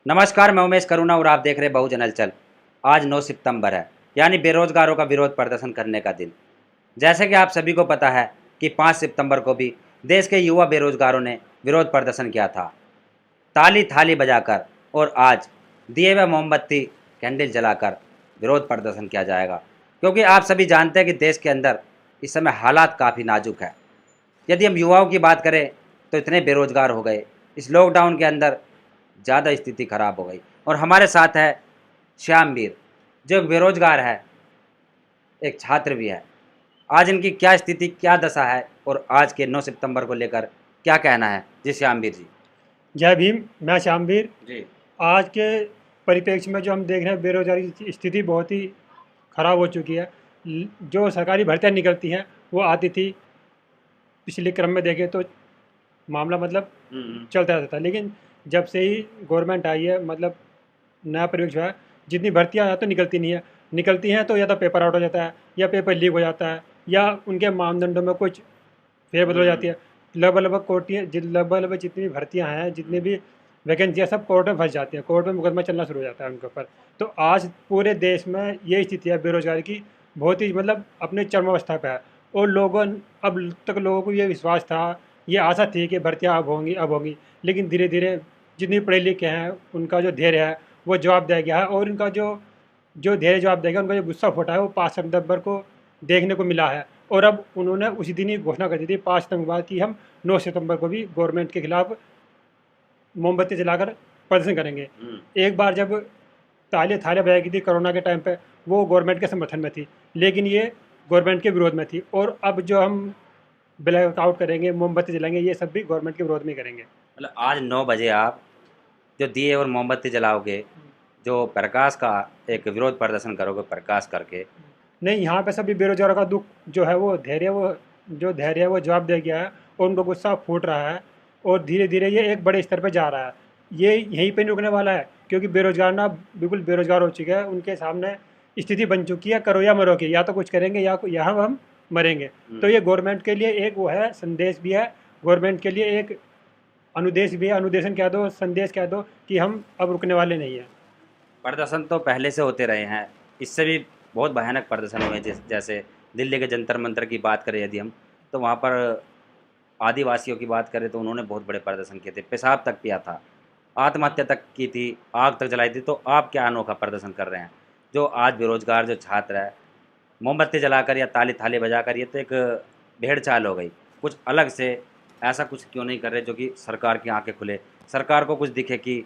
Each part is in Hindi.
नमस्कार, मैं उमेश करुणा और आप देख रहे हैं बहुजन हलचल। आज 9 सितंबर है, यानी बेरोजगारों का विरोध प्रदर्शन करने का दिन। जैसे कि आप सभी को पता है कि 5 सितंबर को भी देश के युवा बेरोजगारों ने विरोध प्रदर्शन किया था, ताली थाली बजाकर। और आज दिए व मोमबत्ती कैंडल जलाकर विरोध प्रदर्शन किया जाएगा, क्योंकि आप सभी जानते हैं कि देश के अंदर इस समय हालात काफ़ी नाजुक है। यदि हम युवाओं की बात करें तो इतने बेरोजगार हो गए, इस लॉकडाउन के अंदर ज़्यादा स्थिति खराब हो गई। और हमारे साथ है श्यामवीर, जो एक बेरोजगार है, एक छात्र भी है। आज इनकी क्या स्थिति, क्या दशा है और आज के 9 सितंबर को लेकर क्या कहना है जी श्यामवीर जी? जय भीम। मैं श्यामवीर। जी। आज के परिप्रेक्ष्य में जो हम देख रहे हैं, बेरोजगारी की स्थिति बहुत ही खराब हो चुकी है। जो सरकारी भर्तियां निकलती हैं वो आती थी, पिछले क्रम में देखें तो मामला मतलब चलता रहता था, लेकिन जब से ही गवर्नमेंट आई है, मतलब नया परिप्रेक्ष्य है, जितनी भर्तियां या तो निकलती नहीं है, निकलती हैं तो या तो पेपर आउट हो जाता है या पेपर लीक हो जाता है या उनके मानदंडों में कुछ फेरबदल हो जाती है। लगभग लगभग कोटियाँ लगभग लगभग जितनी भी भर्तियाँ हैं, जितनी भी वैकेंसियाँ, सब कोर्ट में फंस जाती हैं, कोर्ट में मुकदमा चलना शुरू हो जाता है उनके ऊपर। तो आज पूरे देश में ये स्थिति है बेरोजगारी की, बहुत ही मतलब अपने चरमावस्था पे है। और लोगों अब तक लोगों को ये विश्वास था, ये आशा थी कि भर्तियाँ अब होंगी, लेकिन धीरे धीरे जितनी पढ़े लिखे हैं उनका जो धैर्य है वो जवाब दे गया है। और उनका जो जो धैर्य जवाब देगा, उनका जो गुस्सा फूटा है वो 5 सितंबर को देखने को मिला है। और अब उन्होंने उसी दिन ही घोषणा कर दी थी 5 सितंबर बाद कि हम 9 सितंबर को भी गवर्नमेंट के खिलाफ मोमबत्ती जलाकर प्रदर्शन करेंगे। एक बार जब ताले थाले बजाई थी कोरोना के टाइम पे, वो गवर्नमेंट के समर्थन में थी, लेकिन ये गवर्नमेंट के विरोध में थी। और अब जो हम ब्लैकआउट करेंगे, मोमबत्ती जलाएंगे, ये सब भी गवर्नमेंट के विरोध में करेंगे। मतलब आज 9 बजे आप जो दिए और मोमबत्ती जलाओगे, जो प्रकाश का एक विरोध प्रदर्शन करोगे प्रकाश करके। नहीं, यहाँ पे सभी बेरोजगारों का दुख जो है वो धैर्य है वो जवाब दे गया है और उनको गुस्सा फूट रहा है। और धीरे धीरे ये एक बड़े स्तर पर जा रहा है। ये यहीं पे नहीं रुकने वाला है, क्योंकि बेरोजगार ना बिल्कुल बेरोजगार हो चुके हैं। उनके सामने स्थिति बन चुकी है, करो या मरो की, या तो कुछ करेंगे या यहाँ हम मरेंगे। तो ये गवर्नमेंट के लिए एक वो है, संदेश भी है, गवर्नमेंट के लिए एक अनुदेश भी है, अनुदेशन कह दो, संदेश कह दो कि हम अब रुकने वाले नहीं हैं। प्रदर्शन तो पहले से होते रहे हैं, इससे भी बहुत भयानक प्रदर्शन हुए। जैसे दिल्ली के जंतर मंतर की बात करें यदि हम, तो वहाँ पर आदिवासियों की बात करें तो उन्होंने बहुत बड़े प्रदर्शन किए थे, पेशाब तक पिया था, आत्महत्या तक की थी, आग तक जलाई थी। तो आप क्या अनोखा प्रदर्शन कर रहे हैं? जो आज बेरोजगार जो छात्र है, मोमबत्ती जलाकर या ताली थाली बजाकर, ये तो एक भेड़ चाल हो गई। कुछ अलग से ऐसा कुछ क्यों नहीं कर रहे जो कि सरकार की आंखें खुले, सरकार को कुछ दिखे कि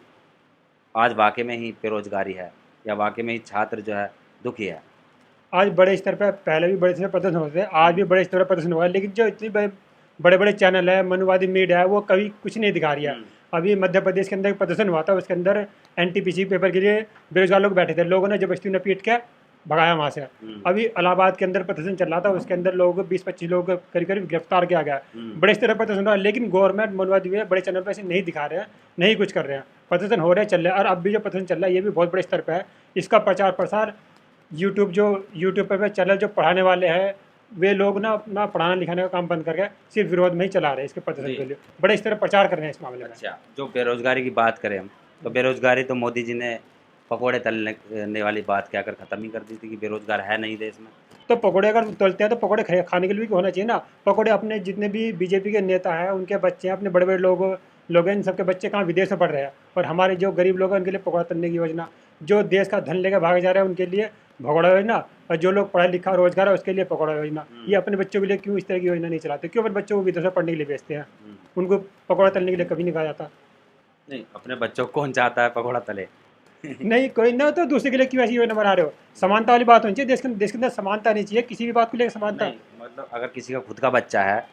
आज वाकई में ही बेरोजगारी है या वाकई में ही छात्र जो है दुखी है? आज बड़े स्तर पे, पहले भी बड़े स्तर पर प्रदर्शन होते थे, आज भी बड़े स्तर पर प्रदर्शन हुआ है, लेकिन जो इतनी बड़े बड़े चैनल है, मनुवादी मीडिया है, वो कभी कुछ नहीं दिखा रही है। अभी मध्य प्रदेश के अंदर एक प्रदर्शन हुआ था, उसके अंदर एनटीपीसी पेपर के लिए बेरोजगार लोग बैठे थे, लोगों ने जबरदस्ती उन्हें पीट के भगाया वहाँ से। अभी इलाहाबाद के अंदर प्रदर्शन चल रहा था, उसके अंदर लोग 20-25 लोग करीब करीब गिरफ्तार किया गया। बड़े स्तर पर प्रदर्शन हो रहा है, लेकिन गवर्नमेंट मनुवादी बड़े चैनल पर ऐसे नहीं दिखा रहे हैं, नहीं कुछ कर रहे हैं। प्रदर्शन हो रहे हैं, चल रहे हैं, और अब भी जो प्रदर्शन चल रहा है ये भी बहुत बड़े स्तर पर है। इसका प्रचार प्रसार यूट्यूब पर चैनल जो पढ़ाने वाले हैं, वे लोग ना अपना पढ़ाना लिखाने का काम बंद करके सिर्फ विरोध में ही चला रहे हैं, इसके प्रदर्शन के लिए बड़े इस तरह प्रचार कर रहे हैं इस मामले में। अच्छा, जो बेरोजगारी की बात करें हम, तो बेरोजगारी तो मोदी जी ने पकोड़े तलने वाली बात कहकर ख़त्म ही कर दी थी कि बेरोजगार है नहीं देश में। तो पकौड़े अगर तलते हैं तो पकौड़े खाने के लिए भी होना चाहिए ना। पकौड़े अपने जितने भी बीजेपी के नेता हैं उनके बच्चे हैं, अपने बड़े बड़े लोग हैं, इन सबके बच्चे कहाँ विदेश में पढ़ रहे हैं, और हमारे जो गरीब लोग हैं उनके लिए पकौड़ा तलने की योजना, जो देश का धन लेकर भागे जा रहे हैं उनके लिए भगोड़ा योजना, और जो लोग पढ़ा लिखा रोजगार है उसके लिए पकौड़ा योजना। ये अपने बच्चों के लिए क्यों इस तरह की योजना नहीं चलाते? क्यों अपने बच्चों को विदेश में पढ़ने के लिए भेजते हैं? उनको पकौड़ा तलने के लिए कभी नहीं कहा जाता। नहीं, अपने बच्चों को कौन चाहता है पकौड़ा तले? नहीं, कोई ना, तो दूसरे के लिए क्यों ऐसी योजना बना रहे हो? समानता वाली बात होनी चाहिए, देश के अंदर समानता नहीं चाहिए, किसी भी बात को लेकर समानता। नहीं, मतलब अगर किसी का खुद का बच्चा है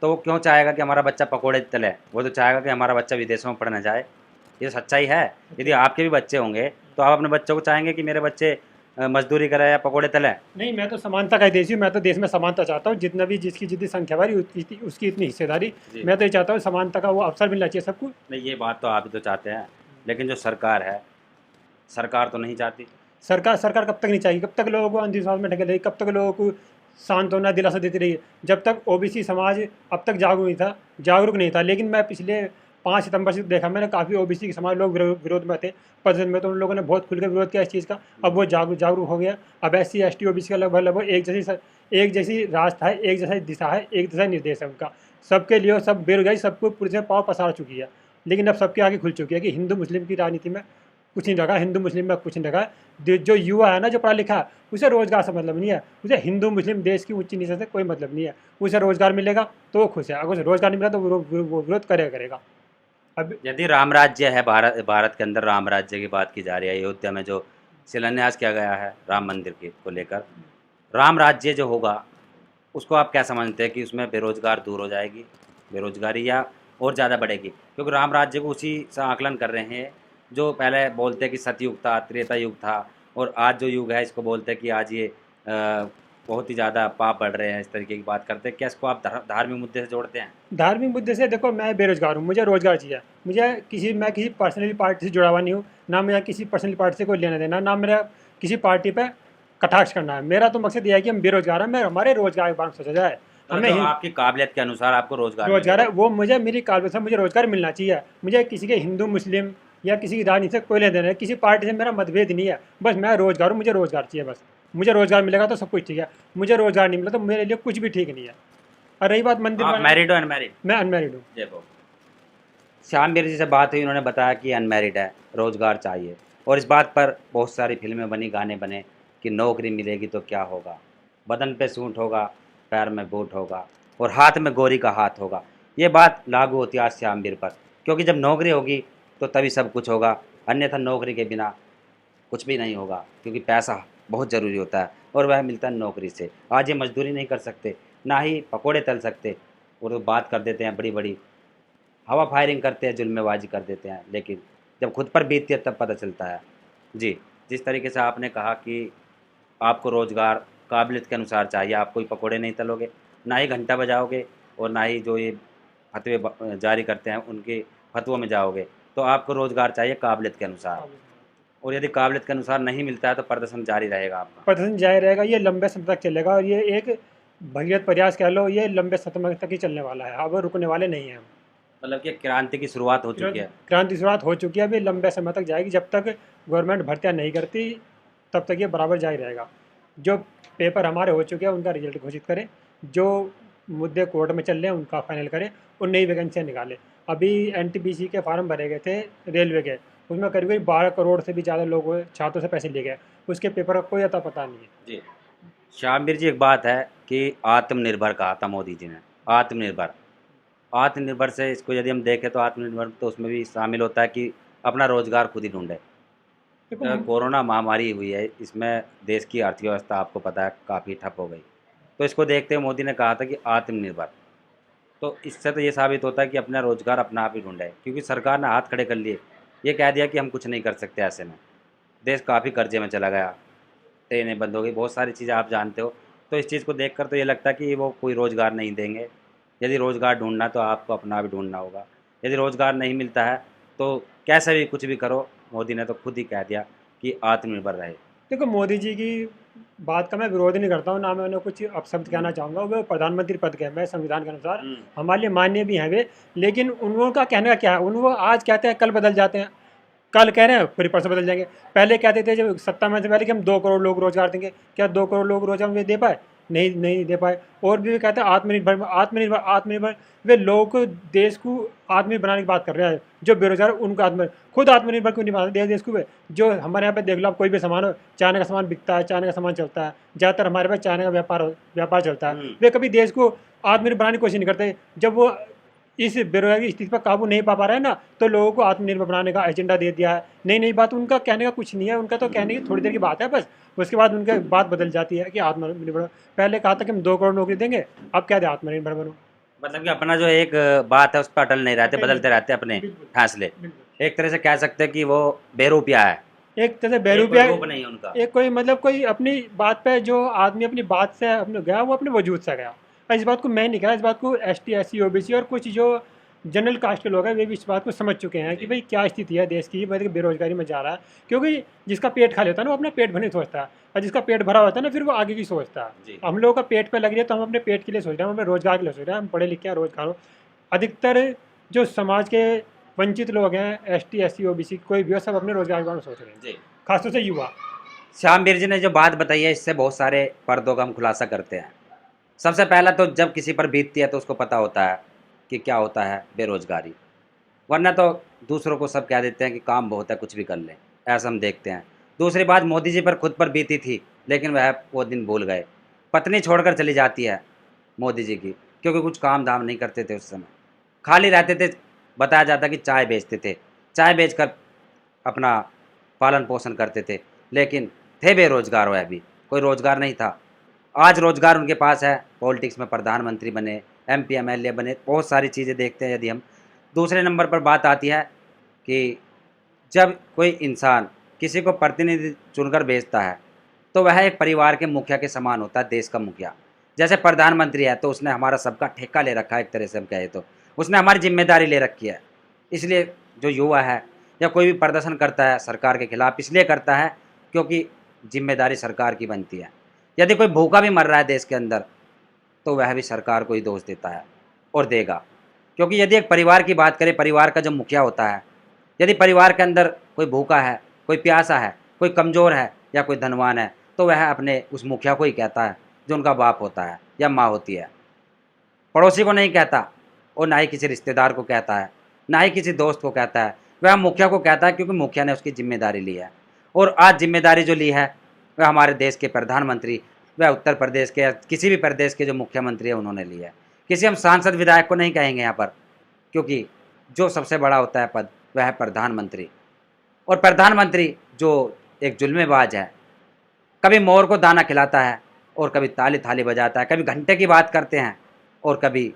तो वो क्यों चाहेगा कि हमारा बच्चा पकोड़े तले? वो तो चाहेगा कि हमारा बच्चा विदेशों में पढ़ने जाए। ये सच्चाई है। यदि आपके भी बच्चे होंगे तो आप अपने बच्चों को चाहेंगे कि मेरे बच्चे मजदूरी करें या पकोड़े तले? नहीं, मैं तो समानता का ही देशी हूँ, मैं तो देश में समानता चाहता हूँ, जितना भी जिसकी जितनी संख्या वाली उसकी इतनी हिस्सेदारी। मैं तो ये चाहता हूँ समानता का वो अवसर मिलना चाहिए सबको। नहीं, ये बात तो आप ही तो चाहते हैं, लेकिन जो सरकार है, सरकार तो नहीं चाहती। सरकार कब तक नहीं चाहिए? कब तक लोगों को अंधविश्वास में ढकेल रही? कब तक लोगों को सांत्वना दिलासा देती रही? जब तक ओबीसी समाज अब तक जागरूक नहीं था, लेकिन मैं पिछले 5 सितंबर से देखा मैंने, काफ़ी ओबीसी के समाज लोग विरोध में थे। 15 में तो उन लोगों ने बहुत खुल कर विरोध किया इस चीज़ का। अब वो जागरूक हो गया। अब SC ST OBC का लगभग एक जैसी रास्ता है, एक जैसा दिशा है, एक जैसा निर्देश है उनका सबके लिए। सब बेरोजगारी सबको पुलिस में पाँव पसार चुकी है। लेकिन अब सबके आगे खुल चुकी है कि हिंदू मुस्लिम की राजनीति में कुछ नहीं रखा, हिंदू मुस्लिम में कुछ नहीं रखा। जो युवा है ना, जो पढ़ा लिखा है, उसे रोजगार से मतलब नहीं है, उसे हिंदू मुस्लिम देश की ऊंची नीचे से कोई मतलब नहीं है। उसे रोजगार मिलेगा तो वो खुश है, अगर उसे रोजगार नहीं मिला तो वो विरोध करेगा। अब यदि राम राज्य है, भारत के अंदर राम राज्य की बात की जा रही है, अयोध्या में जो शिलान्यास किया गया है राम मंदिर के को लेकर, राम राज्य जो होगा उसको आप क्या समझते हैं कि उसमें बेरोजगार दूर हो जाएगी, बेरोजगारी या और ज़्यादा बढ़ेगी? क्योंकि राम राज्य को उसी से आकलन कर रहे हैं जो पहले बोलते हैं कि सतयुग था, त्रेता युग था, और आज जो युग है इसको बोलते हैं कि आज ये बहुत ही ज़्यादा पाप बढ़ रहे हैं, इस तरीके की बात करते हैं। क्या इसको आप धार्मिक मुद्दे से जोड़ते हैं? धार्मिक मुद्दे से देखो, मैं बेरोजगार हूँ, मुझे रोजगार चाहिए। मैं किसी पर्सनली पार्टी से जुड़ा हुआ नहीं हूँ, ना मेरा किसी पर्सनल पार्टी से कोई लेना देना, ना मेरा किसी पार्टी पे कटाक्ष करना है। मेरा तो मकसद यह है कि हम बेरोजगार हैं, मैं हमारे रोजगार के बारे में सोचा जाए। तो हमें जो आपकी काबिलियत के अनुसार आपको रोजगार रोजगार है, मिलेगा। वो मुझे मेरी काबिलियत से मुझे रोजगार मिलना चाहिए। मुझे किसी के हिंदू मुस्लिम या किसी की राजनीति से कोई लेना देना है, किसी पार्टी से मेरा मतभेद नहीं है। बस मैं रोजगार हूँ, मुझे रोजगार चाहिए। बस मुझे रोजगार मिलेगा तो सब कुछ ठीक है, मुझे रोजगार नहीं मिला तो मेरे लिए कुछ भी ठीक नहीं है। और रही बात मंदिर, आप मैरिड हो अनमैरिड? मैं अनमैरिड हूँ। देखो, श्यामवीर जी से बात हुई, उन्होंने बताया कि अनमैरिड है, रोज़गार चाहिए, और इस बात पर बहुत सारी फिल्में बनी, गाने बने कि नौकरी मिलेगी तो क्या होगा, बदन पे सूंट होगा, पैर में बूट होगा, और हाथ में गोरी का हाथ होगा। ये बात लागू होती है आज श्यामवीर पर, क्योंकि जब नौकरी होगी तो तभी सब कुछ होगा, अन्यथा नौकरी के बिना कुछ भी नहीं होगा, क्योंकि पैसा बहुत ज़रूरी होता है और वह मिलता है नौकरी से। आज ये मजदूरी नहीं कर सकते, ना ही पकोड़े तल सकते, और वो बात कर देते हैं बड़ी बड़ी, हवा फायरिंग करते हैं, जुल्मेबाजी कर देते हैं, लेकिन जब खुद पर बीतती है तब पता चलता है। जी, जिस तरीके से आपने कहा कि आपको रोज़गार काबिलियत के अनुसार चाहिए, आप कोई पकोड़े नहीं तलोगे, ना ही घंटा बजाओगे, और ना ही जो ये फतवे जारी करते हैं उनके फतवों में जाओगे, तो आपको रोज़गार चाहिए काबिलियत के अनुसार, और यदि काबिलियत के अनुसार नहीं मिलता है तो प्रदर्शन जारी रहेगा आपका। प्रदर्शन जारी रहेगा, ये लंबे समय तक चलेगा, और ये एक भगीरथ प्रयास कह लो, ये लंबे समय तक ही चलने वाला है। अब रुकने वाले नहीं हैं हम। मतलब कि क्रांति की शुरुआत हो चुकी है। क्रांति शुरुआत हो चुकी है, अभी लंबे समय तक जाएगी। जब तक गवर्नमेंट भर्तियाँ नहीं करती तब तक ये बराबर जारी रहेगा। जो पेपर हमारे हो चुके हैं उनका रिजल्ट घोषित करें, जो मुद्दे कोर्ट में चल रहे हैं उनका फाइनल करें, और नई वैकेंसियाँ निकालें। अभी NTPC के फार्म भरे गए थे रेलवे के, उसमें करीब 12 करोड़ से भी ज़्यादा लोग छात्रों से पैसे लिए गए, उसके पेपर का कोई अता पता नहीं है। जी, श्यामवीर जी, एक बात है कि आत्मनिर्भर कहा था मोदी जी ने, आत्मनिर्भर। आत्मनिर्भर से इसको यदि हम देखें तो आत्मनिर्भर तो उसमें भी शामिल होता है कि अपना रोजगार खुद ही ढूंढे। देखो, कोरोना महामारी हुई है, इसमें देश की अर्थव्यवस्था आपको पता है काफ़ी ठप हो गई, तो इसको देखते हुए मोदी ने कहा था कि आत्मनिर्भर। तो इससे तो ये साबित होता है कि अपना रोजगार अपना आप ही ढूंढे, क्योंकि सरकार ने हाथ खड़े कर लिए, ये कह दिया कि हम कुछ नहीं कर सकते। ऐसे में देश काफ़ी कर्जे में चला गया, ट्रेनें बंद हो गई, बहुत सारी चीज़ें आप जानते हो। तो इस चीज़ को देखकर तो ये लगता है कि वो कोई रोज़गार नहीं देंगे। यदि रोज़गार ढूंढना तो आपको अपना भी ढूंढना होगा। यदि रोज़गार नहीं मिलता है तो कैसे भी कुछ भी करो, मोदी ने तो खुद ही कह दिया कि आत्मनिर्भर रहे। देखो, मोदी जी की बात का मैं विरोध नहीं करता हूँ, ना मैं उन्हें कुछ अपशब्द कहना चाहूँगा। वो प्रधानमंत्री पद के हैं, मैं संविधान के अनुसार हमारे लिए मान्य भी हैं वे। लेकिन उनका कहने का क्या है, उन वो आज कहते हैं कल बदल जाते हैं, कल कह रहे हैं फिर परसों बदल जाएंगे। पहले कहते थे जब सत्ता में से पहले कि हम 2 करोड़ लोग रोजगार देंगे, क्या 2 करोड़ लोग रोजगार वे दे पाए? नहीं दे पाए। और भी वे कहते हैं आत्मनिर्भर आत्मनिर्भर आत्मनिर्भर। वे लोगों को, देश को आत्मनिर्भर बनाने की बात कर रहे हैं। जो बेरोजगार उनका खुद आत्मनिर्भर क्यों नहीं बनाते देश को? वे जो हमारे यहाँ पे देख लो, आप कोई भी सामान हो, चाइना का सामान बिकता है, चाइना का सामान चलता है, ज़्यादातर हमारे पास चाइना का व्यापार चलता है। वे कभी देश को आत्मनिर्भर बनाने की कोशिश नहीं करते। जब वो इस बेरोजगारी की स्थिति पर काबू नहीं पा रहे हैं ना, तो लोगों को आत्मनिर्भर बनाने का एजेंडा दे दिया है। नई बात उनका कहने का कुछ नहीं है, उनका तो कहने की थोड़ी देर की बात है बस। उसके बाद उनकी बात बदल जाती है कि आत्मनिर्भर। पहले कहा था कि हम 2 करोड़ नौकरी देंगे, अब क्या दे आत्मनिर्भर बनो। मतलब कि अपना जो एक बात है उस पर अटल नहीं रहते, बदलते रहते अपने फैसले। एक तरह से कह सकते हैं कि वो बेरूपिया है, एक तरह से बेरूपिया, रूप नहीं है उनका। एक कोई मतलब कोई अपनी बात पे, जो आदमी अपनी बात से अपने गया वो अपने वजूद से गया। और इस बात को मैं नहीं कहा, इस बात को ST SC OBC और कुछ जो जनरल कास्ट के लोग हैं वे भी इस बात को समझ चुके हैं कि भाई क्या स्थिति है देश की, मतलब बेरोजगारी में जा रहा है। क्योंकि जिसका पेट खा लेता है ना वो अपना पेट भरने सोचता है, और जिसका पेट भरा होता है ना फिर वो आगे की सोचता है। हम लोगों का पेट पे लग रही है तो हम अपने पेट के लिए सोच रहे हैं, हम अपने रोजगार के लिए सोच रहे हैं। हम पढ़े लिखे हैं, रोजगार हो। अधिकतर जो समाज के वंचित लोग हैं, एसटी, एससी, ओबीसी, कोई भी हो, सब अपने रोजगार के बारे में सोच रहे हैं, जी। खासतौर से युवा। श्यामवीर जी ने जो बात बताई है इससे बहुत सारे पर्दों का हम खुलासा करते हैं। सबसे पहला तो जब किसी पर बीतती है तो उसको पता होता है कि क्या होता है बेरोजगारी, वरना तो दूसरों को सब कह देते हैं कि काम बहुत है कुछ भी कर लें, ऐसा हम देखते हैं। दूसरी बात, मोदी जी पर खुद पर बीती थी लेकिन वह वो दिन भूल गए। पत्नी छोड़कर चली जाती है मोदी जी की, क्योंकि कुछ काम धाम नहीं करते थे उस समय, खाली रहते थे। बताया जाता कि चाय बेचते थे, चाय बेचकर अपना पालन पोषण करते थे, लेकिन थे बेरोजगार, वह भी कोई रोजगार नहीं था। आज रोजगार उनके पास है, पॉलिटिक्स में प्रधानमंत्री बने, एमपी एमएलए बने, बहुत सारी चीज़ें देखते हैं। यदि हम दूसरे नंबर पर बात आती है कि जब कोई इंसान किसी को प्रतिनिधि चुनकर भेजता है तो वह एक परिवार के मुखिया के समान होता है, देश का मुखिया। जैसे प्रधानमंत्री है तो उसने हमारा सबका ठेका ले रखा है, एक तरह से हम कहें तो उसने हमारी जिम्मेदारी ले रखी है। इसलिए जो युवा है या कोई भी प्रदर्शन करता है सरकार के खिलाफ, इसलिए करता है क्योंकि जिम्मेदारी सरकार की बनती है। यदि कोई भूखा भी मर रहा है देश के अंदर तो वह भी सरकार को ही दोष देता है और देगा, क्योंकि यदि एक परिवार की बात करें, परिवार का जो मुखिया होता है, यदि परिवार के अंदर कोई भूखा है, कोई प्यासा है, कोई कमज़ोर है या कोई धनवान है, तो वह अपने उस मुखिया को ही कहता है जो उनका बाप होता है या माँ होती है। पड़ोसी को नहीं कहता और ना ही किसी रिश्तेदार को कहता है, ना ही किसी दोस्त को कहता है, वह मुखिया को कहता है, क्योंकि मुखिया ने उसकी जिम्मेदारी ली है। और आज जिम्मेदारी जो ली है वह हमारे देश के प्रधानमंत्री, वह उत्तर प्रदेश के या किसी भी प्रदेश के जो मुख्यमंत्री है उन्होंने ली है। किसी हम सांसद विधायक को नहीं कहेंगे यहाँ पर, क्योंकि जो सबसे बड़ा होता है पद वह है प्रधानमंत्री। और प्रधानमंत्री जो एक जुल्मेबाज है, कभी मोर को दाना खिलाता है और कभी ताली थाली बजाता है, कभी घंटे की बात करते हैं और कभी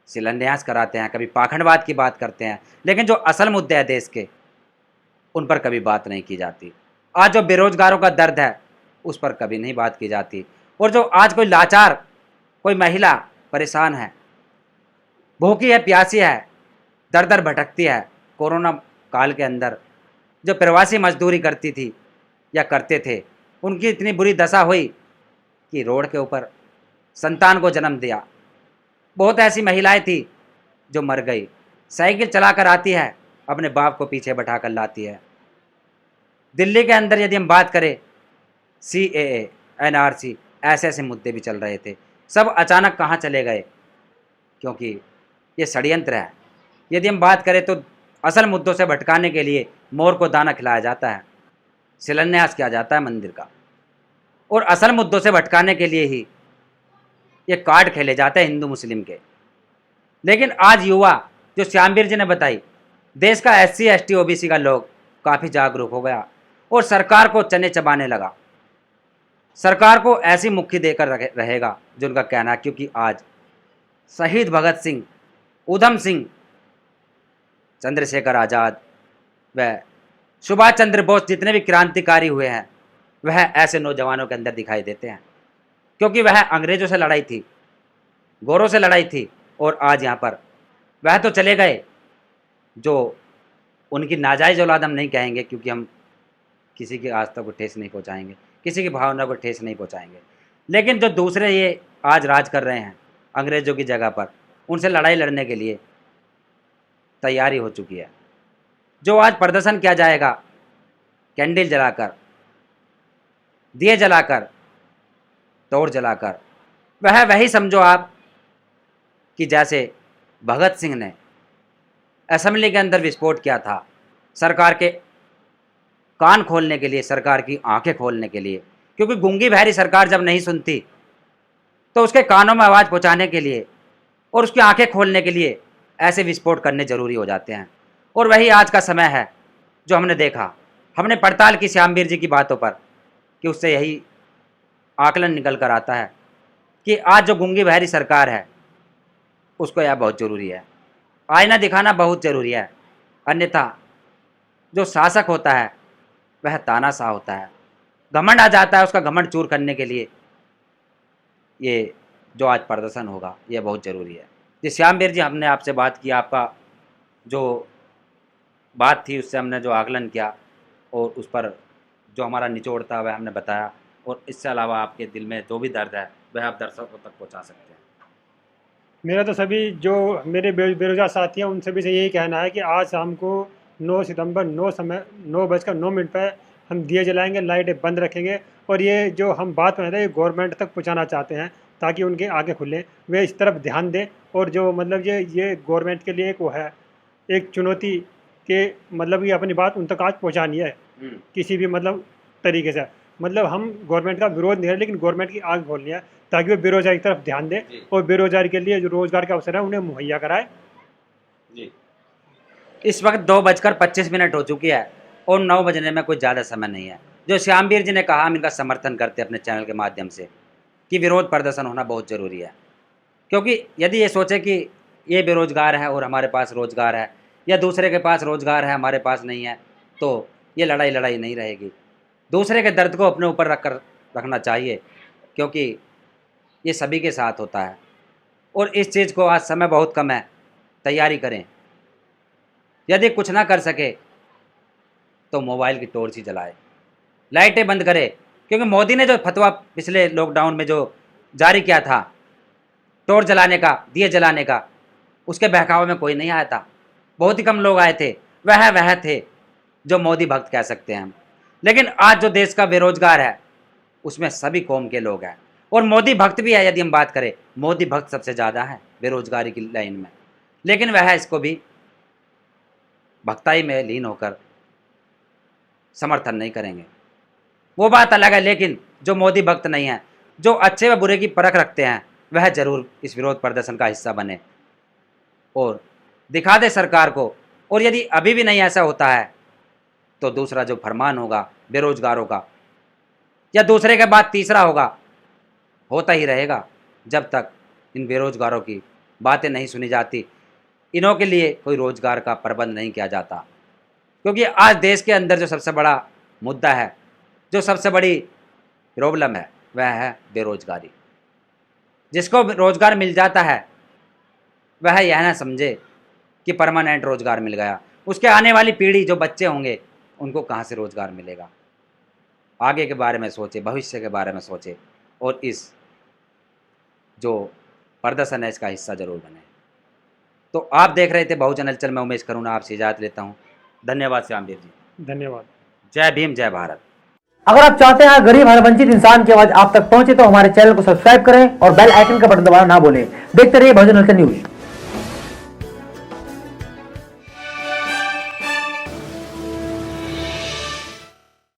शिलान्यास कराते हैं, कभी पाखंडवाद की बात करते हैं, लेकिन जो असल मुद्दे हैं देश के उन पर कभी बात नहीं की जाती। आज जो बेरोजगारों का दर्द है उस पर कभी नहीं बात की जाती। और जो आज कोई लाचार, कोई महिला परेशान है, भूखी है, प्यासी है, दर दर भटकती है, कोरोना काल के अंदर जो प्रवासी मजदूरी करती थी या करते थे, उनकी इतनी बुरी दशा हुई कि रोड के ऊपर संतान को जन्म दिया। बहुत ऐसी महिलाएं थी जो मर गई। साइकिल चलाकर आती है, अपने बाप को पीछे बैठा कर लाती है। दिल्ली के अंदर यदि हम बात करें, सीएए, एनआरसी, ऐसे ऐसे मुद्दे भी चल रहे थे, सब अचानक कहाँ चले गए, क्योंकि ये षड्यंत्र है। यदि हम बात करें तो असल मुद्दों से भटकाने के लिए मोर को दाना खिलाया जाता है, शिलान्यास किया जाता है मंदिर का, और असल मुद्दों से भटकाने के लिए ही ये कार्ड खेले जाते हैं हिंदू मुस्लिम के। लेकिन आज युवा, जो श्यामवीर जी ने बताई, देश का एससी एसटी ओबीसी का लोग काफ़ी जागरूक हो गया और सरकार को चने चबाने लगा। सरकार को ऐसी मुक्की देकर रहेगा जो उनका कहना है, क्योंकि आज शहीद भगत सिंह, उधम सिंह, चंद्रशेखर आज़ाद व सुभाष चंद्र बोस जितने भी क्रांतिकारी हुए हैं वह ऐसे नौजवानों के अंदर दिखाई देते हैं, क्योंकि वह अंग्रेज़ों से लड़ाई थी, गोरों से लड़ाई थी, और आज यहाँ पर वह तो चले गए जो उनकी नाजायज़ औलाद हम नहीं कहेंगे, क्योंकि हम किसी की आस्था को ठेस नहीं पहुँचाएंगे, किसी की भावना को ठेस नहीं पहुँचाएंगे। लेकिन जो दूसरे ये आज राज कर रहे हैं अंग्रेज़ों की जगह पर, उनसे लड़ाई लड़ने के लिए तैयारी हो चुकी है। जो आज प्रदर्शन किया जाएगा कैंडल जलाकर, दिए जलाकर, तोड़ जलाकर, वह वही समझो आप कि जैसे भगत सिंह ने असेंबली के अंदर विस्फोट किया था, सरकार के कान खोलने के लिए, सरकार की आंखें खोलने के लिए, क्योंकि गूंगी बहरी सरकार जब नहीं सुनती तो उसके कानों में आवाज़ पहुंचाने के लिए और उसकी आंखें खोलने के लिए ऐसे विस्फोट करने जरूरी हो जाते हैं। और वही आज का समय है जो हमने देखा, हमने पड़ताल की श्यामवीर जी की बातों पर, कि उससे यही आकलन निकल कर आता है कि आज जो गूंगी बहरी सरकार है उसको यह बहुत ज़रूरी है, आईना दिखाना बहुत ज़रूरी है। अन्यथा जो शासक होता है वह तानाशाह होता है, घमंड आ जाता है, उसका घमंड चूर करने के लिए ये जो आज प्रदर्शन होगा ये बहुत ज़रूरी है। जी श्यामवीर जी, हमने आपसे बात की, आपका जो बात थी उससे हमने जो आकलन किया और उस पर जो हमारा निचोड़ था वह हमने बताया, और इससे अलावा आपके दिल में जो भी दर्द है वह आप दर्शकों तक पहुंचा सकते हैं। मेरा तो सभी जो मेरे बेरोजगार साथी हैं उन सभी से यही कहना है कि आज शाम को 9 सितंबर 9:09 पर हम दिए जलाएंगे, लाइटें बंद रखेंगे और ये जो हम बात कर रहे थे ये गवर्नमेंट तक पहुंचाना चाहते हैं ताकि उनके आगे खुले, वे इस तरफ ध्यान दें। और जो मतलब ये गवर्नमेंट के लिए एक वो है, एक चुनौती के मतलब ये अपनी बात उन तक आज पहुँचानी है किसी भी मतलब तरीके से। मतलब हम गवर्नमेंट का विरोध नहीं है, लेकिन गवर्नमेंट की आंख खोलनी है ताकि वो बेरोजगारी की तरफ ध्यान दें और बेरोजगारी के लिए जो रोजगार के अवसर है उन्हें मुहैया कराए। जी। इस वक्त 2:25 हो चुकी है और 9 बजने में कोई ज़्यादा समय नहीं है। जो श्यामवीर जी ने कहा, हम इनका समर्थन करते हैं अपने चैनल के माध्यम से कि विरोध प्रदर्शन होना बहुत ज़रूरी है। क्योंकि यदि ये सोचे कि ये बेरोजगार है और हमारे पास रोजगार है, या दूसरे के पास रोजगार है हमारे पास नहीं है, तो ये लड़ाई नहीं रहेगी। दूसरे के दर्द को अपने ऊपर रखना चाहिए, क्योंकि ये सभी के साथ होता है। और इस चीज़ को आज समय बहुत कम है, तैयारी करें। यदि कुछ ना कर सके तो मोबाइल की टॉर्च ही जलाए, लाइटें बंद करे। क्योंकि मोदी ने जो फतवा पिछले लॉकडाउन में जो जारी किया था टॉर्च जलाने का, दिए जलाने का, उसके बहकावे में कोई नहीं आया था। बहुत ही कम लोग आए थे, वह थे जो मोदी भक्त कह सकते हैं हम। लेकिन आज जो देश का बेरोजगार है उसमें सभी कौम के लोग हैं और मोदी भक्त भी है। यदि हम बात करें, मोदी भक्त सबसे ज़्यादा है बेरोजगारी की लाइन में, लेकिन वह इसको भी भक्ताई में लीन होकर समर्थन नहीं करेंगे, वो बात अलग है। लेकिन जो मोदी भक्त नहीं है, जो अच्छे व बुरे की परख रखते हैं, वह जरूर इस विरोध प्रदर्शन का हिस्सा बने और दिखा दे सरकार को। और यदि अभी भी नहीं ऐसा होता है तो दूसरा जो फरमान होगा बेरोजगारों का, या दूसरे के बाद तीसरा होता ही रहेगा जब तक इन बेरोजगारों की बातें नहीं सुनी जाती, इन्हों के लिए कोई रोजगार का प्रबंध नहीं किया जाता। क्योंकि आज देश के अंदर जो सबसे बड़ा मुद्दा है, जो सबसे बड़ी प्रॉब्लम है, वह है बेरोजगारी। जिसको रोजगार मिल जाता है वह यह ना समझे कि परमानेंट रोजगार मिल गया, उसके आने वाली पीढ़ी जो बच्चे होंगे उनको कहाँ से रोजगार मिलेगा। आगे के बारे में सोचे, भविष्य के बारे में सोचे और इस जो प्रदर्शन है इसका हिस्सा जरूर बने। तो आप देख रहे थे बहुजन हलचल, मैं उमेश करुणा आपसे इजाज़त लेता हूँ। धन्यवाद श्यामवीर जी। धन्यवाद। जय भीम, जय भारत। अगर आप चाहते हैं गरीब हर वंचित इंसान की आवाज आप तक पहुंचे तो हमारे चैनल को सब्सक्राइब करें और बेल आइकन का बटन दबाना ना भूलें। देखते रहिए बहुजन हलचल न्यूज।